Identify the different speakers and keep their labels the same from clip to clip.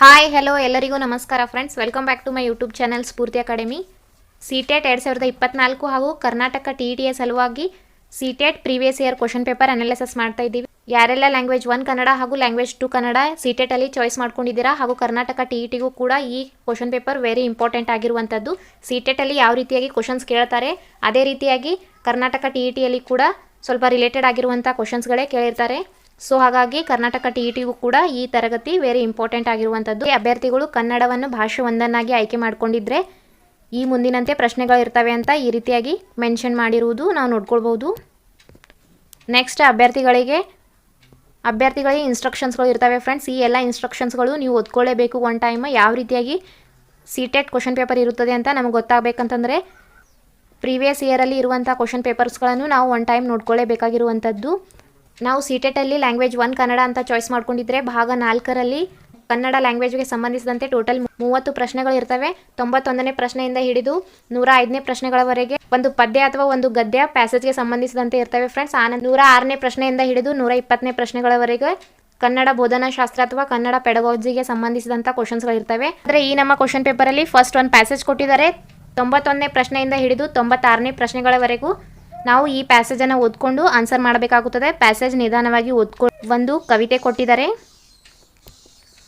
Speaker 1: Hi hello ಎಲ್ಲರಿಗೂ ನಮಸ್ಕಾರ friends, welcome back to my YouTube channel Spoorthi Academy. CTET 2024 ಹಾಗೂ Karnataka TET ಸಲುವಾಗಿ CTET previous year question paper analysis ಮಾಡ್ತಾ ಇದ್ದೀವಿ. ಯಾರೆಲ್ಲ ಲ್ಯಾಂಗ್ವೇಜ್ 1 ಕನ್ನಡ ಹಾಗೂ ಲ್ಯಾಂಗ್ವೇಜ್ 2 ಕನ್ನಡ ಸಿಟೆಟಲ್ಲಿ ಚಾಯ್ಸ್ ಮಾಡ್ಕೊಂಡಿದ್ದೀರಾ ಹಾಗೂ ಕರ್ನಾಟಕ TETಗೂ ಕೂಡ ಈ ಕ್ವಶನ್ ಪೇಪರ್ ವೆರಿ ಇಂಪಾರ್ಟೆಂಟ್ ಆಗಿರುವಂಥದ್ದು. ಸಿಟೆಟಲ್ಲಿ ಯಾವ ರೀತಿಯಾಗಿ ಕ್ವಶನ್ಸ್ ಕೇಳ್ತಾರೆ ಅದೇ ರೀತಿಯಾಗಿ ಕರ್ನಾಟಕ TETಯಲ್ಲಿ ಕೂಡ ಸ್ವಲ್ಪ ರಿಲೇಟೆಡ್ ಆಗಿರುವಂಥ ಕ್ವಶನ್ಸ್ಗಳೇ ಕೇಳಿರ್ತಾರೆ. ಸೊ ಹಾಗಾಗಿ ಕರ್ನಾಟಕ TETಗೂ ಕೂಡ ಈ ತರಗತಿ ವೆರಿ ಇಂಪಾರ್ಟೆಂಟ್ ಆಗಿರುವಂಥದ್ದು. ಅಭ್ಯರ್ಥಿಗಳು ಕನ್ನಡವನ್ನು ಭಾಷೆ ಒಂದನ್ನಾಗಿ ಆಯ್ಕೆ ಮಾಡಿಕೊಂಡಿದ್ರೆ ಈ ಮುಂದಿನಂತೆ ಪ್ರಶ್ನೆಗಳು ಇರ್ತವೆ ಅಂತ ಈ ರೀತಿಯಾಗಿ ಮೆನ್ಷನ್ ಮಾಡಿರುವುದು ನಾವು ನೋಡ್ಕೊಳ್ಬೋದು. ನೆಕ್ಸ್ಟ್ ಅಭ್ಯರ್ಥಿಗಳಿಗೆ ಇನ್ಸ್ಟ್ರಕ್ಷನ್ಸ್ಗಳು ಇರ್ತವೆ ಫ್ರೆಂಡ್ಸ್. ಈ ಎಲ್ಲ ಇನ್ಸ್ಟ್ರಕ್ಷನ್ಸ್ಗಳು ನೀವು ಓದ್ಕೊಳ್ಳೇಬೇಕು ಒನ್ ಟೈಮ್. ಯಾವ ರೀತಿಯಾಗಿ ಸಿಟೆಟ್ ಕ್ವಶನ್ ಪೇಪರ್ ಇರುತ್ತದೆ ಅಂತ ನಮಗೆ ಗೊತ್ತಾಗಬೇಕಂತಂದರೆ ಪ್ರೀವಿಯಸ್ ಇಯರಲ್ಲಿ ಇರುವಂಥ ಕ್ವಶನ್ ಪೇಪರ್ಸ್ಗಳನ್ನು ನಾವು ಒನ್ ಟೈಮ್ ನೋಡ್ಕೊಳ್ಳೇಬೇಕಾಗಿರುವಂಥದ್ದು. ನಾವು ಸಿಟೆಟಲ್ಲಿ ಲ್ಯಾಂಗ್ವೇಜ್ 1 ಕನ್ನಡ ಅಂತ ಚಾಯ್ಸ್ ಮಾಡ್ಕೊಂಡಿದ್ರೆ ಭಾಗ 4ರಲ್ಲಿ ಕನ್ನಡ ಲ್ಯಾಂಗ್ವೇಜ್ಗೆ ಸಂಬಂಧಿಸಿದಂತೆ ಟೋಟಲ್ 30 ಪ್ರಶ್ನೆಗಳು ಇರ್ತವೆ. 91ನೇ ಪ್ರಶ್ನೆಯಿಂದ ಹಿಡಿದು 105ನೇ ಪ್ರಶ್ನೆಗಳವರೆಗೆ ಒಂದು ಪದ್ಯ ಅಥವಾ ಒಂದು ಗದ್ಯ ಪ್ಯಾಸೇಜ್ಗೆ ಸಂಬಂಧಿಸಿದಂತೆ ಇರ್ತವೆ ಫ್ರೆಂಡ್ಸ್. 106ನೇ ಪ್ರಶ್ನೆಯಿಂದ ಹಿಡಿದು 120ನೇ ಪ್ರಶ್ನೆಗಳವರೆಗೆ ಕನ್ನಡ ಬೋಧನಾಶಾಸ್ತ್ರ ಅಥವಾ ಕನ್ನಡ ಪೆಡಗಾಜಿಗೆ ಸಂಬಂಧಿಸಿದಂಥ ಕ್ವಶನ್ಸ್ಗಳು ಇರ್ತವೆ. ಅಂದರೆ ಈ ನಮ್ಮ ಕ್ವಶನ್ ಪೇಪರಲ್ಲಿ ಫಸ್ಟ್ ಒಂದು ಪ್ಯಾಸೇಜ್ ಕೊಟ್ಟಿದ್ದಾರೆ. 91ನೇ ಪ್ರಶ್ನೆಯಿಂದ ಹಿಡಿದು 96ನೇ ಪ್ರಶ್ನೆಗಳವರೆಗೂ ನಾವು ಈ ಪ್ಯಾಸೇಜನ್ನು ಓದ್ಕೊಂಡು ಆನ್ಸರ್ ಮಾಡಬೇಕಾಗುತ್ತದೆ. ಪ್ಯಾಸೇಜ್ ನಿಧಾನವಾಗಿ ಒಂದು ಕವಿತೆ ಕೊಟ್ಟಿದ್ದಾರೆ,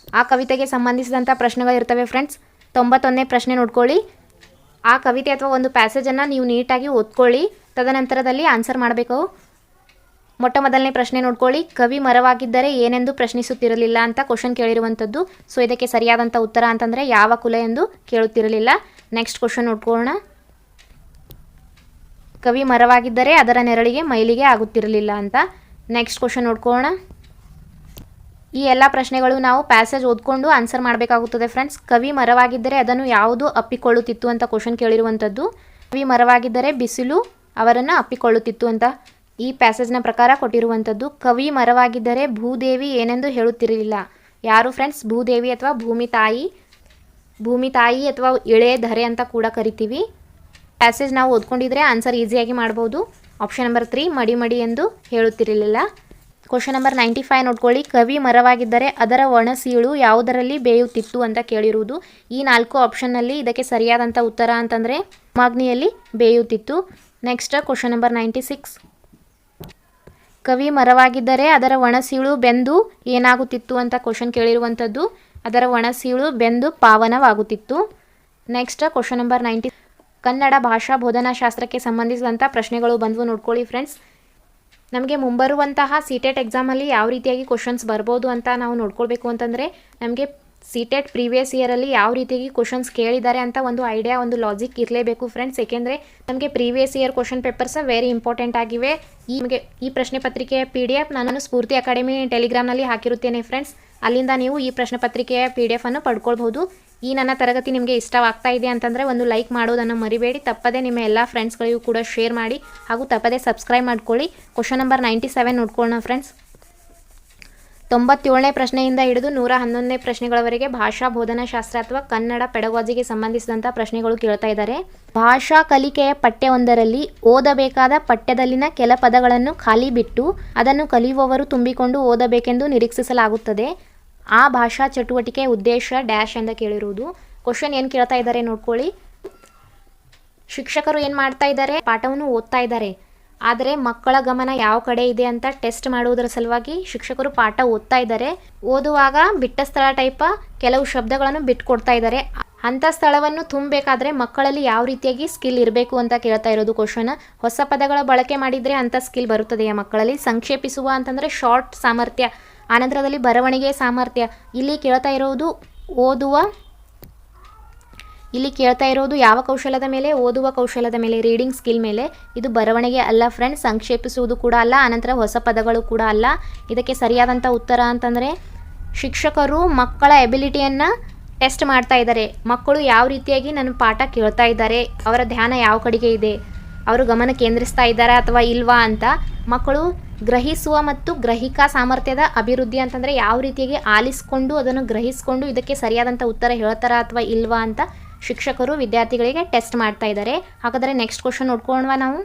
Speaker 1: ಆ ಕವಿತೆಗೆ ಸಂಬಂಧಿಸಿದಂಥ ಪ್ರಶ್ನೆಗಳು ಇರ್ತವೆ ಫ್ರೆಂಡ್ಸ್. 91ನೇ ಪ್ರಶ್ನೆ ನೋಡ್ಕೊಳ್ಳಿ. ಆ ಕವಿತೆ ಅಥವಾ ಒಂದು ಪ್ಯಾಸೇಜನ್ನು ನೀವು ನೀಟಾಗಿ ಓದ್ಕೊಳ್ಳಿ, ತದನಂತರದಲ್ಲಿ ಆನ್ಸರ್ ಮಾಡಬೇಕು. ಮೊದಲನೇ ಪ್ರಶ್ನೆ ನೋಡ್ಕೊಳ್ಳಿ. ಕವಿ ಮರವಾಗಿದ್ದರೆ ಏನೆಂದು ಪ್ರಶ್ನಿಸುತ್ತಿರಲಿಲ್ಲ ಅಂತ ಕ್ವಶನ್ ಕೇಳಿರುವಂಥದ್ದು. ಸೊ ಇದಕ್ಕೆ ಸರಿಯಾದಂಥ ಉತ್ತರ ಅಂತಂದರೆ ಯಾವ ಕುಲ ಎಂದು ಕೇಳುತ್ತಿರಲಿಲ್ಲ. ನೆಕ್ಸ್ಟ್ ಕ್ವಶನ್ ನೋಡ್ಕೊಳ್ಳೋಣ. ಕವಿ ಮರವಾಗಿದ್ದರೆ ಅದರ ನೆರಳಿಗೆ ಮೈಲಿಗೆ ಆಗುತ್ತಿರಲಿಲ್ಲ ಅಂತ. ನೆಕ್ಸ್ಟ್ ಕ್ವಶನ್ ನೋಡ್ಕೊಳ್ಳೋಣ. ಈ ಎಲ್ಲ ಪ್ರಶ್ನೆಗಳು ನಾವು ಪ್ಯಾಸೇಜ್ ಓದ್ಕೊಂಡು ಆನ್ಸರ್ ಮಾಡಬೇಕಾಗುತ್ತದೆ ಫ್ರೆಂಡ್ಸ್. ಕವಿ ಮರವಾಗಿದ್ದರೆ ಅದನ್ನು ಯಾವುದು ಅಪ್ಪಿಕೊಳ್ಳುತ್ತಿತ್ತು ಅಂತ ಕ್ವಶನ್ ಕೇಳಿರುವಂಥದ್ದು. ಕವಿ ಮರವಾಗಿದ್ದರೆ ಬಿಸಿಲು ಅವರನ್ನು ಅಪ್ಪಿಕೊಳ್ಳುತ್ತಿತ್ತು ಅಂತ ಈ ಪ್ಯಾಸೇಜ್ನ ಪ್ರಕಾರ ಕೊಟ್ಟಿರುವಂಥದ್ದು. ಕವಿ ಮರವಾಗಿದ್ದರೆ ಭೂದೇವಿ ಏನೆಂದು ಹೇಳುತ್ತಿರಲಿಲ್ಲ. ಯಾರು ಫ್ರೆಂಡ್ಸ್? ಭೂದೇವಿ ಅಥವಾ ಭೂಮಿ ತಾಯಿ ಅಥವಾ ಇಳೆ ಧರೆ ಅಂತ ಕೂಡ ಕರಿತೀವಿ. ಪ್ಯಾಸೇಜ್ ನಾವು ಓದ್ಕೊಂಡಿದ್ರೆ ಆನ್ಸರ್ ಈಸಿಯಾಗಿ ಮಾಡ್ಬೋದು. ಆಪ್ಷನ್ ನಂಬರ್ 3 ಮಡಿ ಎಂದು ಹೇಳುತ್ತಿರಲಿಲ್ಲ. ಕ್ವಶನ್ ನಂಬರ್ 95 ನೋಡ್ಕೊಳ್ಳಿ. ಕವಿ ಮರವಾಗಿದ್ದರೆ ಅದರ ಒಣಸೀಳು ಯಾವುದರಲ್ಲಿ ಬೇಯುತ್ತಿತ್ತು ಅಂತ ಕೇಳಿರುವುದು. ಈ 4 ಆಪ್ಷನ್ನಲ್ಲಿ ಇದಕ್ಕೆ ಸರಿಯಾದಂಥ ಉತ್ತರ ಅಂತಂದರೆ ಮಾಗ್ನಿಯಲ್ಲಿ ಬೇಯುತ್ತಿತ್ತು. Next question number 96. ಕವಿ ಮರವಾಗಿದ್ದರೆ ಅದರ ಒಣಸೀಳು ಬೆಂದು ಏನಾಗುತ್ತಿತ್ತು ಅಂತ ಕ್ವಶನ್ ಕೇಳಿರುವಂಥದ್ದು. ಅದರ ಒಣಸೀಳು ಬೆಂದು ಪಾವನವಾಗುತ್ತಿತ್ತು. Next question number 90. ಕನ್ನಡ ಭಾಷಾ ಬೋಧನಾಶಾಸ್ತ್ರಕ್ಕೆ ಸಂಬಂಧಿಸಿದಂಥ ಪ್ರಶ್ನೆಗಳು ಬಂದವು ನೋಡ್ಕೊಳ್ಳಿ ಫ್ರೆಂಡ್ಸ್. ನಮಗೆ ಮುಂಬರುವಂತಹ ಸಿಟೆಟ್ ಎಕ್ಸಾಮಲ್ಲಿ ಯಾವ ರೀತಿಯಾಗಿ ಕ್ವಶನ್ಸ್ ಬರ್ಬೋದು ಅಂತ ನಾವು ನೋಡ್ಕೊಳ್ಬೇಕು ಅಂತಂದರೆ ನಮಗೆ ಸಿಟೆಟ್ ಪ್ರೀವಿಯಸ್ ಇಯರಲ್ಲಿ ಯಾವ ರೀತಿಯಾಗಿ ಕ್ವಶನ್ಸ್ ಕೇಳಿದ್ದಾರೆ ಅಂತ ಒಂದು ಐಡಿಯಾ, ಒಂದು ಲಾಜಿಕ್ ಇರಲೇಬೇಕು ಫ್ರೆಂಡ್ಸ್. ಏಕೆಂದರೆ ನಮಗೆ previous year question papers very important ಆಗಿವೆ. ಈ ಪ್ರಶ್ನೆ ಪತ್ರಿಕೆಯ PDF ನಾನು ಸ್ಫೂರ್ತಿ ಅಕಾಡೆಮಿ ಟೆಲಿಗ್ರಾಮ್ನಲ್ಲಿ ಹಾಕಿರುತ್ತೇನೆ ಫ್ರೆಂಡ್ಸ್. ಅಲ್ಲಿಂದ ನೀವು ಈ ಪ್ರಶ್ನೆ ಪತ್ರಿಕೆಯ PDF ಅನ್ನು ಪಡ್ಕೊಳ್ಬಹುದು. ಈ ನನ್ನ ತರಗತಿ ನಿಮಗೆ ಇಷ್ಟವಾಗ್ತಾ ಇದೆ ಅಂತಂದರೆ ಒಂದು ಲೈಕ್ ಮಾಡೋದನ್ನು ಮರಿಬೇಡಿ. ತಪ್ಪದೆ ನಿಮ್ಮ ಎಲ್ಲ ಫ್ರೆಂಡ್ಸ್ಗಳಿಗೂ ಕೂಡ ಶೇರ್ ಮಾಡಿ ಹಾಗೂ ತಪ್ಪದೆ ಸಬ್ಸ್ಕ್ರೈಬ್ ಮಾಡ್ಕೊಳ್ಳಿ. ಕ್ವಶನ್ ನಂಬರ್ 97 ನೋಡ್ಕೊಳ್ಳೋಣ ಫ್ರೆಂಡ್ಸ್. 97ನೇ ಪ್ರಶ್ನೆಯಿಂದ ಹಿಡಿದು 111ನೇ ಪ್ರಶ್ನೆಗಳವರೆಗೆ ಭಾಷಾ ಬೋಧನಾಶಾಸ್ತ್ರ ಅಥವಾ ಕನ್ನಡ ಪೆಡಗಾಜಿಗೆ ಸಂಬಂಧಿಸಿದಂಥ ಪ್ರಶ್ನೆಗಳು ಕೇಳ್ತಾ ಇದ್ದಾರೆ. ಭಾಷಾ ಕಲಿಕೆಯ ಪಠ್ಯವೊಂದರಲ್ಲಿ ಓದಬೇಕಾದ ಪಠ್ಯದಲ್ಲಿನ ಕೆಲ ಪದಗಳನ್ನು ಖಾಲಿ ಬಿಟ್ಟು ಅದನ್ನು ಕಲಿಯುವವರು ತುಂಬಿಕೊಂಡು ಓದಬೇಕೆಂದು ನಿರೀಕ್ಷಿಸಲಾಗುತ್ತದೆ. ಆ ಭಾಷಾ ಚಟುವಟಿಕೆಯ ಉದ್ದೇಶ ಡ್ಯಾಶ್ ಅಂತ ಕೇಳಿರುವುದು. ಕ್ವಶನ್ ಏನು ಕೇಳ್ತಾ ಇದ್ದಾರೆ ನೋಡ್ಕೊಳ್ಳಿ. ಶಿಕ್ಷಕರು ಏನು ಮಾಡ್ತಾ ಇದ್ದಾರೆ? ಪಾಠವನ್ನು ಓದ್ತಾ ಇದ್ದಾರೆ. ಆದರೆ ಮಕ್ಕಳ ಗಮನ ಯಾವ ಕಡೆ ಇದೆ ಅಂತ ಟೆಸ್ಟ್ ಮಾಡುವುದರ ಸಲುವಾಗಿ ಶಿಕ್ಷಕರು ಪಾಠ ಓದ್ತಾ ಇದ್ದಾರೆ. ಓದುವಾಗ ಬಿಟ್ಟ ಸ್ಥಳ ಟೈಪ ಕೆಲವು ಶಬ್ದಗಳನ್ನು ಬಿಟ್ಕೊಡ್ತಾ ಇದ್ದಾರೆ. ಅಂಥ ಸ್ಥಳವನ್ನು ತುಂಬಬೇಕಾದ್ರೆ ಮಕ್ಕಳಲ್ಲಿ ಯಾವ ರೀತಿಯಾಗಿ ಸ್ಕಿಲ್ ಇರಬೇಕು ಅಂತ ಕೇಳ್ತಾ ಇರೋದು ಕ್ವಶನ್. ಹೊಸ ಪದಗಳ ಬಳಕೆ ಮಾಡಿದರೆ ಅಂಥ ಸ್ಕಿಲ್ ಬರುತ್ತದೆಯಾ ಮಕ್ಕಳಲ್ಲಿ? ಸಂಕ್ಷೇಪಿಸುವ ಅಂತಂದರೆ ಶಾರ್ಟ್ ಸಾಮರ್ಥ್ಯ, ಆನಂತರದಲ್ಲಿ ಬರವಣಿಗೆ ಸಾಮರ್ಥ್ಯ. ಇಲ್ಲಿ ಕೇಳ್ತಾ ಇರೋದು ಯಾವ ಕೌಶಲ್ಯದ ಮೇಲೆ? ಓದುವ ಕೌಶಲ್ಯದ ಮೇಲೆ, ರೀಡಿಂಗ್ ಸ್ಕಿಲ್ ಮೇಲೆ. ಇದು ಬರವಣಿಗೆ ಅಲ್ಲ ಫ್ರೆಂಡ್ಸ್, ಸಂಕ್ಷೇಪಿಸುವುದು ಕೂಡ ಅಲ್ಲ, ಆನಂತರ ಹೊಸ ಪದಗಳು ಕೂಡ ಅಲ್ಲ. ಇದಕ್ಕೆ ಸರಿಯಾದಂಥ ಉತ್ತರ ಅಂತಂದರೆ ಶಿಕ್ಷಕರು ಮಕ್ಕಳ ಎಬಿಲಿಟಿಯನ್ನು ಟೆಸ್ಟ್ ಮಾಡ್ತಾ ಇದ್ದಾರೆ. ಮಕ್ಕಳು ಯಾವ ರೀತಿಯಾಗಿ ನನ್ನ ಪಾಠ ಕೇಳ್ತಾ ಇದ್ದಾರೆ, ಅವರ ಧ್ಯಾನ ಯಾವ ಕಡೆಗೆ ಇದೆ, ಅವರು ಗಮನ ಕೇಂದ್ರಿಸ್ತಾ ಇದ್ದಾರಾ ಅಥವಾ ಇಲ್ವಾ ಅಂತ. ಮಕ್ಕಳು ಗ್ರಹಿಸುವ ಮತ್ತು ಗ್ರಹಿಕಾ ಸಾಮರ್ಥ್ಯದ ಅಭಿವೃದ್ಧಿ ಅಂತಂದರೆ ಯಾವ ರೀತಿಯಾಗಿ ಆಲಿಸ್ಕೊಂಡು ಅದನ್ನು ಗ್ರಹಿಸ್ಕೊಂಡು ಇದಕ್ಕೆ ಸರಿಯಾದಂಥ ಉತ್ತರ ಹೇಳ್ತಾರಾ ಅಥವಾ ಇಲ್ವಾ ಅಂತ ಶಿಕ್ಷಕರು ವಿದ್ಯಾರ್ಥಿಗಳಿಗೆ ಟೆಸ್ಟ್ ಮಾಡ್ತಾ ಇದ್ದಾರೆ. ಹಾಗಾದರೆ ನೆಕ್ಸ್ಟ್ ಕ್ವಶನ್ ನೋಡ್ಕೊಳ್ಳೋಣ ನಾವು.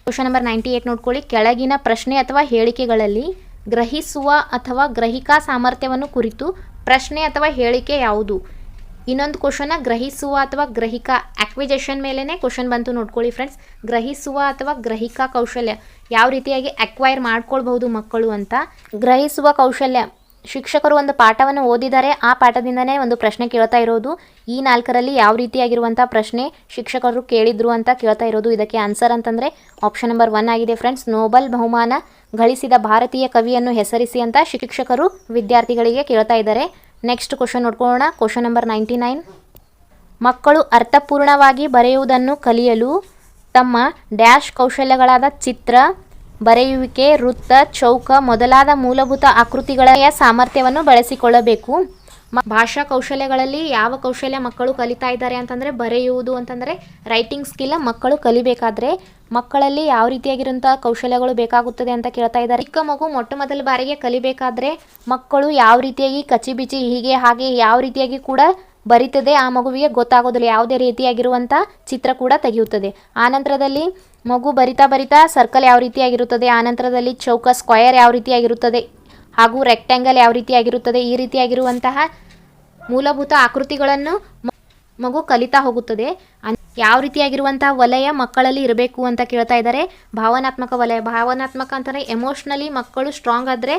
Speaker 1: ಕ್ವಶನ್ ನಂಬರ್ 98 ನೋಡ್ಕೊಳ್ಳಿ. ಕೆಳಗಿನ ಪ್ರಶ್ನೆ ಅಥವಾ ಹೇಳಿಕೆಗಳಲ್ಲಿ ಗ್ರಹಿಸುವ ಅಥವಾ ಗ್ರಹಿಕಾ ಸಾಮರ್ಥ್ಯವನ್ನು ಕುರಿತು ಪ್ರಶ್ನೆ ಅಥವಾ ಹೇಳಿಕೆ ಯಾವುದು? ಇನ್ನೊಂದು ಕ್ವಶನ್ನ ಗ್ರಹಿಸುವ ಅಥವಾ ಗ್ರಹಿಕಾ ಆಕ್ವಿಜೇಷನ್ ಮೇಲೇ ಕ್ವಶನ್ ಬಂತು ನೋಡ್ಕೊಳ್ಳಿ ಫ್ರೆಂಡ್ಸ್. ಗ್ರಹಿಸುವ ಅಥವಾ ಗ್ರಹಿಕಾ ಕೌಶಲ್ಯ ಯಾವ ರೀತಿಯಾಗಿ ಅಕ್ವೈರ್ ಮಾಡ್ಕೊಳ್ಬಹುದು ಮಕ್ಕಳು ಅಂತ. ಗ್ರಹಿಸುವ ಕೌಶಲ್ಯ, ಶಿಕ್ಷಕರು ಒಂದು ಪಾಠವನ್ನು ಓದಿದರೆ ಆ ಪಾಠದಿಂದನೇ ಒಂದು ಪ್ರಶ್ನೆ ಕೇಳ್ತಾ ಇರೋದು. ಈ 4ರಲ್ಲಿ ಯಾವ ರೀತಿಯಾಗಿರುವಂಥ ಪ್ರಶ್ನೆ ಶಿಕ್ಷಕರು ಕೇಳಿದ್ರು ಅಂತ ಕೇಳ್ತಾ ಇರೋದು. ಇದಕ್ಕೆ ಆನ್ಸರ್ ಅಂತಂದರೆ ಆಪ್ಷನ್ ನಂಬರ್ 1 ಆಗಿದೆ ಫ್ರೆಂಡ್ಸ್. ನೋಬೆಲ್ ಬಹುಮಾನ ಗಳಿಸಿದ ಭಾರತೀಯ ಕವಿಯನ್ನು ಹೆಸರಿಸಿ ಅಂತ ಶಿಕ್ಷಕರು ವಿದ್ಯಾರ್ಥಿಗಳಿಗೆ ಕೇಳ್ತಾ ಇದ್ದಾರೆ. ನೆಕ್ಸ್ಟ್ ಕ್ವಶನ್ ನೋಡ್ಕೊಳ್ಳೋಣ. Question number 99. ಮಕ್ಕಳು ಅರ್ಥಪೂರ್ಣವಾಗಿ ಬರೆಯುವುದನ್ನು ಕಲಿಯಲು ತಮ್ಮ ಡ್ಯಾಶ್ ಕೌಶಲ್ಯಗಳಾದ ಚಿತ್ರ ಬರೆಯುವಿಕೆ, ವೃತ್ತ, ಚೌಕ ಮೊದಲಾದ ಮೂಲಭೂತ ಆಕೃತಿಗಳ ಸಾಮರ್ಥ್ಯವನ್ನು ಬಳಸಿಕೊಳ್ಳಬೇಕು. ಭಾಷಾ ಕೌಶಲ್ಯಗಳಲ್ಲಿ ಯಾವ ಕೌಶಲ್ಯ ಮಕ್ಕಳು ಕಲಿತಾ ಇದ್ದಾರೆ ಅಂತಂದರೆ ಬರೆಯುವುದು ಅಂತಂದರೆ ರೈಟಿಂಗ್ ಸ್ಕಿಲ್ ಮಕ್ಕಳು ಕಲಿಬೇಕಾದ್ರೆ ಮಕ್ಕಳಲ್ಲಿ ಯಾವ ರೀತಿಯಾಗಿರೋಂಥ ಕೌಶಲ್ಯಗಳು ಬೇಕಾಗುತ್ತದೆ ಅಂತ ಕೇಳ್ತಾ ಇದ್ದಾರೆ. ಚಿಕ್ಕ ಮಗು ಮೊಟ್ಟ ಮೊದಲ ಬಾರಿಗೆ ಕಲಿಬೇಕಾದ್ರೆ ಮಕ್ಕಳು ಯಾವ ರೀತಿಯಾಗಿ ಕಚ್ಚಿಬಿಚ್ಚಿ ಹೀಗೆ ಹಾಗೆ ಯಾವ ರೀತಿಯಾಗಿ ಕೂಡ ಬರೀತದೆ ಆ ಮಗುವಿಗೆ ಗೊತ್ತಾಗೋದಿಲ್ಲ. ಯಾವುದೇ ರೀತಿಯಾಗಿರುವಂಥ ಚಿತ್ರ ಕೂಡ ತೆಗೆಯುತ್ತದೆ. ಆನಂತರದಲ್ಲಿ ಮಗು ಬರಿತಾ ಸರ್ಕಲ್ ಯಾವ ರೀತಿಯಾಗಿರುತ್ತದೆ, ಆನಂತರದಲ್ಲಿ ಚೌಕ ಸ್ಕ್ವಯರ್ ಯಾವ ರೀತಿಯಾಗಿರುತ್ತದೆ ಹಾಗೂ ರೆಕ್ಟ್ಯಾಂಗಲ್ ಯಾವ ರೀತಿಯಾಗಿರುತ್ತದೆ, ಈ ರೀತಿಯಾಗಿರುವಂತಹ ಮೂಲಭೂತ ಆಕೃತಿಗಳನ್ನು ಮಗು ಕಲಿತಾ ಹೋಗುತ್ತದೆ. ಯಾವ ರೀತಿಯಾಗಿರುವಂಥ ವಲಯ ಮಕ್ಕಳಲ್ಲಿ ಇರಬೇಕು ಅಂತ ಕೇಳ್ತಾ ಇದ್ದಾರೆ. ಭಾವನಾತ್ಮಕ ವಲಯ. ಭಾವನಾತ್ಮಕ ಅಂತಂದರೆ ಎಮೋಷ್ನಲಿ ಮಕ್ಕಳು ಸ್ಟ್ರಾಂಗ್ ಆದರೆ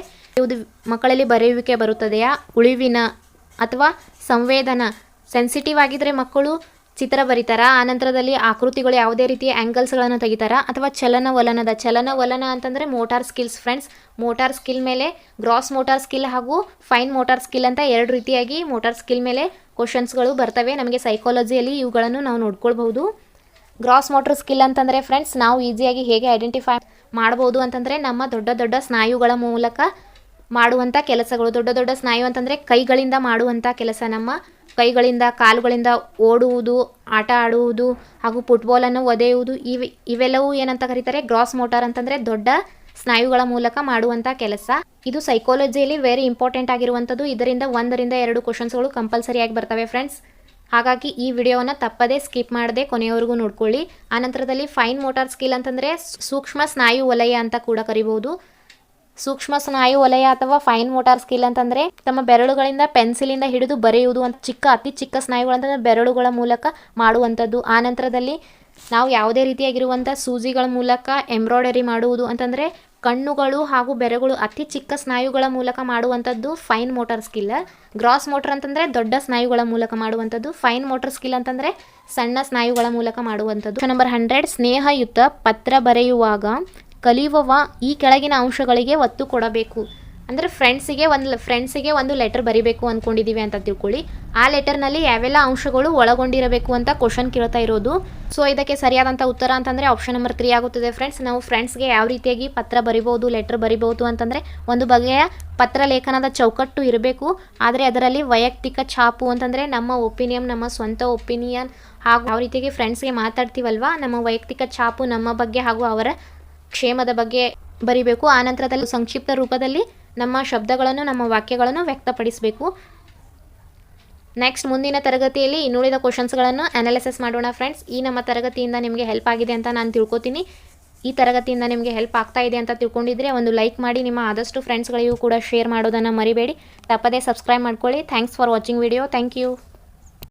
Speaker 1: ಮಕ್ಕಳಲ್ಲಿ ಬರೆಯುವಿಕೆ ಬರುತ್ತದೆಯಾ, ಉಳಿವಿನ ಅಥವಾ ಸಂವೇದನ ಸೆನ್ಸಿಟಿವ್ ಆಗಿದ್ದರೆ ಮಕ್ಕಳು ಚಿತ್ರ ಬರೀತಾರಾ, ಆನಂತರದಲ್ಲಿ ಆಕೃತಿಗಳು ಯಾವುದೇ ರೀತಿಯ ಆ್ಯಂಗಲ್ಸ್ಗಳನ್ನು ತೆಗಿತಾರಾ, ಅಥವಾ ಚಲನವಲನ ಅಂತಂದರೆ motor skills friends. Motor skill ಮೇಲೆ ಗ್ರಾಸ್ ಮೋಟಾರ್ ಸ್ಕಿಲ್ ಹಾಗೂ ಫೈನ್ ಮೋಟಾರ್ ಸ್ಕಿಲ್ ಅಂತ 2 ರೀತಿಯಾಗಿ ಮೋಟಾರ್ ಸ್ಕಿಲ್ ಮೇಲೆ ಕ್ವಶನ್ಸ್ಗಳು ಬರ್ತವೆ. ನಮಗೆ ಸೈಕಾಲಜಿಯಲ್ಲಿ ಇವುಗಳನ್ನು ನಾವು ನೋಡ್ಕೊಳ್ಬಹುದು. ಗ್ರಾಸ್ ಮೋಟಾರ್ ಸ್ಕಿಲ್ ಅಂತಂದರೆ ಫ್ರೆಂಡ್ಸ್ ನಾವು ಈಸಿಯಾಗಿ ಹೇಗೆ ಐಡೆಂಟಿಫೈ ಮಾಡ್ಬೋದು ಅಂತಂದರೆ ನಮ್ಮ ದೊಡ್ಡ ಸ್ನಾಯುಗಳ ಮೂಲಕ ಮಾಡುವಂಥ ಕೆಲಸಗಳು. ದೊಡ್ಡ ಸ್ನಾಯು ಅಂತಂದರೆ ಕೈಗಳಿಂದ ಮಾಡುವಂಥ ಕೆಲಸ. ನಮ್ಮ ಕೈಗಳಿಂದ ಕಾಲುಗಳಿಂದ ಓಡುವುದು, ಆಟ ಆಡುವುದು ಹಾಗೂ ಫುಟ್ಬಾಲನ್ನು ಒದೆಯುವುದು ಇವೆಲ್ಲವೂ ಏನಂತ ಕರೀತಾರೆ, ಗ್ರಾಸ್ ಮೋಟಾರ್ ಅಂತಂದರೆ ದೊಡ್ಡ ಸ್ನಾಯುಗಳ ಮೂಲಕ ಮಾಡುವಂಥ ಕೆಲಸ. ಇದು ಸೈಕಾಲಜಿಯಲ್ಲಿ ವೆರಿ ಇಂಪಾರ್ಟೆಂಟ್ ಆಗಿರುವಂಥದ್ದು. ಇದರಿಂದ 1ರಿಂದ 2 ಕ್ವಶನ್ಸ್ಗಳು ಕಂಪಲ್ಸರಿಯಾಗಿ ಬರ್ತವೆ ಫ್ರೆಂಡ್ಸ್. ಹಾಗಾಗಿ ಈ ವಿಡಿಯೋವನ್ನು ತಪ್ಪದೇ ಸ್ಕಿಪ್ ಮಾಡದೆ ಕೊನೆಯವರೆಗೂ ನೋಡ್ಕೊಳ್ಳಿ. ಆನಂತರದಲ್ಲಿ ಫೈನ್ ಮೋಟಾರ್ ಸ್ಕಿಲ್ ಅಂತಂದರೆ ಸೂಕ್ಷ್ಮ ಸ್ನಾಯು ವಲಯ ಅಂತ ಕೂಡ ಕರಿಬಹುದು. ಸೂಕ್ಷ್ಮ ಸ್ನಾಯು ವಲಯ ಅಥವಾ ಫೈನ್ ಮೋಟಾರ್ ಸ್ಕಿಲ್ ಅಂತಂದರೆ ತಮ್ಮ ಬೆರಳುಗಳಿಂದ ಪೆನ್ಸಿಲಿಂದ ಹಿಡಿದು ಬರೆಯುವುದು ಅಂತ ಅತಿ ಚಿಕ್ಕ ಸ್ನಾಯುಗಳಂತಂದರೆ ಬೆರಳುಗಳ ಮೂಲಕ ಮಾಡುವಂಥದ್ದು. ಆನಂತರದಲ್ಲಿ ನಾವು ಯಾವುದೇ ರೀತಿಯಾಗಿರುವಂಥ ಸೂಜಿಗಳ ಮೂಲಕ ಎಂಬ್ರಾಯ್ಡರಿ ಮಾಡುವುದು ಅಂತಂದರೆ ಕಣ್ಣುಗಳು ಹಾಗೂ ಬೆರಳುಗಳು ಅತಿ ಚಿಕ್ಕ ಸ್ನಾಯುಗಳ ಮೂಲಕ ಮಾಡುವಂಥದ್ದು fine motor skill. Gross motor ಅಂತಂದರೆ ದೊಡ್ಡ ಸ್ನಾಯುಗಳ ಮೂಲಕ ಮಾಡುವಂಥದ್ದು. ಫೈನ್ ಮೋಟಾರ್ ಸ್ಕಿಲ್ ಅಂತಂದರೆ ಸಣ್ಣ ಸ್ನಾಯುಗಳ ಮೂಲಕ ಮಾಡುವಂಥದ್ದು. ನಂಬರ್ 100. ಸ್ನೇಹಯುತ ಪತ್ರ ಬರೆಯುವಾಗ ಕಲಿಯುವವ ಈ ಕೆಳಗಿನ ಅಂಶಗಳಿಗೆ ಒತ್ತು ಕೊಡಬೇಕು. ಅಂದರೆ ಫ್ರೆಂಡ್ಸಿಗೆ ಒಂದು ಲೆಟರ್ ಬರಿಬೇಕು ಅಂದ್ಕೊಂಡಿದ್ದೀವಿ ಅಂತ ತಿಳ್ಕೊಳ್ಳಿ. ಆ ಲೆಟರ್ನಲ್ಲಿ ಯಾವೆಲ್ಲ ಅಂಶಗಳು ಒಳಗೊಂಡಿರಬೇಕು ಅಂತ ಕ್ವಶನ್ ಕೇಳ್ತಾ ಇರೋದು. ಸೊ ಇದಕ್ಕೆ ಸರಿಯಾದಂಥ ಉತ್ತರ ಅಂತಂದರೆ ಆಪ್ಷನ್ ನಂಬರ್ 3 ಆಗುತ್ತದೆ ಫ್ರೆಂಡ್ಸ್. ನಾವು ಫ್ರೆಂಡ್ಸ್ಗೆ ಯಾವ ರೀತಿಯಾಗಿ ಪತ್ರ ಬರಿಬೋದು, ಲೆಟರ್ ಬರಿಬೋದು ಅಂತಂದರೆ ಒಂದು ಬಗೆಯ ಪತ್ರ ಲೇಖನದ ಚೌಕಟ್ಟು ಇರಬೇಕು. ಆದರೆ ಅದರಲ್ಲಿ ವೈಯಕ್ತಿಕ ಛಾಪು ಅಂತಂದರೆ ನಮ್ಮ ಒಪಿನಿಯನ್, ನಮ್ಮ ಸ್ವಂತ ಒಪಿನಿಯನ್ ಹಾಗೂ ಯಾವ ರೀತಿಯಾಗಿ ಫ್ರೆಂಡ್ಸ್ಗೆ ಮಾತಾಡ್ತೀವಲ್ವ ನಮ್ಮ ವೈಯಕ್ತಿಕ ಛಾಪು ನಮ್ಮ ಬಗ್ಗೆ ಹಾಗೂ ಅವರ ಕ್ಷೇಮದ ಬಗ್ಗೆ ಬರಿಬೇಕು. ಆನಂತರದಲ್ಲಿ ಸಂಕ್ಷಿಪ್ತ ರೂಪದಲ್ಲಿ ನಮ್ಮ ಶಬ್ದಗಳನ್ನು, ನಮ್ಮ ವಾಕ್ಯಗಳನ್ನು ವ್ಯಕ್ತಪಡಿಸಬೇಕು. ನೆಕ್ಸ್ಟ್ ಮುಂದಿನ ತರಗತಿಯಲ್ಲಿ ಇನ್ನುಳಿದ ಕ್ವಶನ್ಸ್ಗಳನ್ನು ಅನಾಲಿಸಿಸ್ ಮಾಡೋಣ ಫ್ರೆಂಡ್ಸ್. ಈ ನಮ್ಮ ತರಗತಿಯಿಂದ ನಿಮಗೆ ಹೆಲ್ಪ್ ಆಗಿದೆ ಅಂತ ನಾನು ತಿಳ್ಕೊತೀನಿ. ಈ ತರಗತಿಯಿಂದ ನಿಮಗೆ ಹೆಲ್ಪ್ ಆಗ್ತಾ ಇದೆ ಅಂತ ತಿಳ್ಕೊಂಡಿದ್ರೆ ಒಂದು ಲೈಕ್ ಮಾಡಿ, ನಿಮ್ಮ ಆದಷ್ಟು ಫ್ರೆಂಡ್ಸ್ಗಳಿಗೂ ಕೂಡ ಶೇರ್ ಮಾಡೋದನ್ನು ಮರಿಬೇಡಿ. ತಪ್ಪದೇ ಸಬ್ಸ್ಕ್ರೈಬ್ ಮಾಡ್ಕೊಳ್ಳಿ. Thanks for watching video. Thank you.